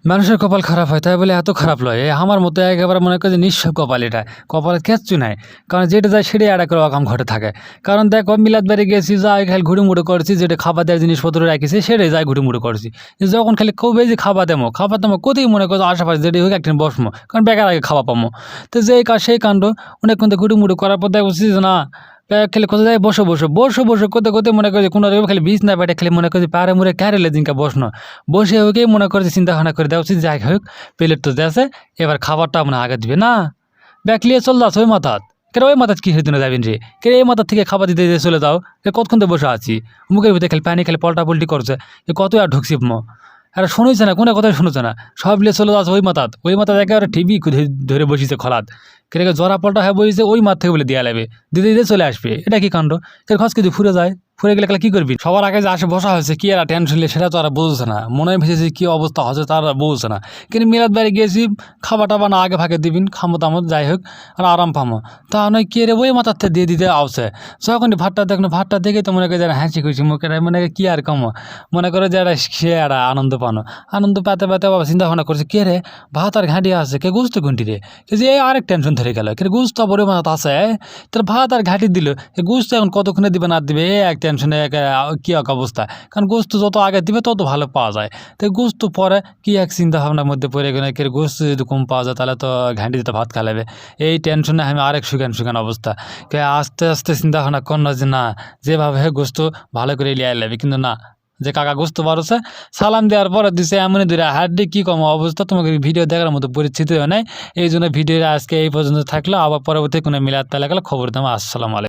মানুষের কপাল খারাপ হয় তাই বলে এত খারাপ লয় আমার মতো একেবারে মনে করে যে নিঃস্ব কপাল এটা কপালে কিচ্ছু নাই কারণ যেটা যায় সেটাই একটা করে অকাম ঘটে থাকে কারণ দেখো মিলাদ বাড়ি গেছি যাই খালি ঘুড়িমুড়ো করছি যেটা খাবার দেওয়ার জিনিসপত্র রাখিছি সেটাই যাই ঘুড়িমুড়ো করছি যখন খালি খুব বেশি খাবার দেবো কোথায় মনে করছো আশেপাশে যেটি হোক একদিন বসমো কারণ বেকার আগে খাওয়া পাবো তো যেই কাজ সেই কাণ্ড অনেক কিন্তু ঘুড়িমুড়ো করার পর দেখছি যে না খালি কোথায় যায় বসো করতে মনে করছে কোনো খালি বীজ না বেটে খালি মনে করছে পারে মুড়ে ক্যারেলে দিনকে বসনো বসে হোকেই মনে করছে চিন্তা ভাবনা করে দেওয়া উচিত যাই হোক প্লেট তো দেশে এবার খাবারটা মনে আগে দিবে না ব্যাগ নিয়ে চল যাস ওই মাথাত কেন ওই মাথাত কি হইতে না যাবেন রে কে এই মাথার থেকে খাবার দিতে দিতে চলে যাও কতক্ষণ তো বসে আছি মুখের ভিতরে খালি পানি খালি পল্টা পল্টি করছে কত আর ঢুকছি আর শুনেছে না কোনো কথাই শুনেছে না সব লিয়ে চলে যাচ্ছে ওই মাথাত একেবারে টিভি ধরে বসিছে খলাত কেটে জরা পল্টা হয়ে বসেছে ওই মাঠ থেকে বলে দেওয়া লাগবে দিতে দিতে চলে আসবে এটা কি কাণ্ড এর খস কিছু ফুরে যায় ফুরে গেলে কি করবি সবার আগে যে আসে বসা হয়েছে কি আর টেনশন নিলে সেটা তো আর বুঝছে না মনে ভেসেছে কি অবস্থা হচ্ছে তারা বুঝছে না কিন্তু মিলাদ বাড়ি গিয়েছি খাবার টাবার না আগে ফাঁকে দিবিন খামো তামো যাই হোক আর আরাম পামো তা নয় কে রে ওই মাথার থেকে দিয়ে দিতে આવશે যখন ভাতটা দেখে তো মনে করে যারা হাসি খুশি মুখে মনে কি আর কমো মনে করে যারা সে আর আনন্দ পানো আনন্দ পাতে বাবা চিন্তা ভাবনা করছে কে রে ভাত আর ঘাঁটি আছে কে গুছতে ঘন্টি রে কে যে আরেক টেনশন ধরে গেল কে গুছতে বড় মাথা আছে তোর ভাত আর ঘাঁটি দিল গুছতে এখন কতক্ষণে দিবে না দিবে এক টেনশনে কি এক অবস্থা কারণ গোস্ত যত আগে দিবে তত ভালো পাওয়া যায় তো গোস্ত পরে কি এক চিন্তা ভাবনার মধ্যে পড়ে গেলে কে গোস্ত যদি কম পাওয়া যায় তাহলে তো ঘাঁটি দিতে ভাত খাওয়াবে এই টেনশনে আমি আরেক শুকান অবস্থা কে আস্তে আস্তে চিন্তা ভাবনা করলো যে না যেভাবে গোস্ত ভালো করে লিয়ে লাগবে কিন্তু না যে কাকা গোস্ত বারোছে সালাম দেওয়ার পরে দিছে এমনই দূরে হাড্ডি কী কম অবস্থা তোমাকে ভিডিও দেখার মতো পরিচিতি হয় নাই এই জন্য ভিডিওটা আজকে এই পর্যন্ত থাকলো আবার পরবর্তী কোনো মিলাদ পেলে গেলে খবর দেবো। আসসালামু আলাইকুম।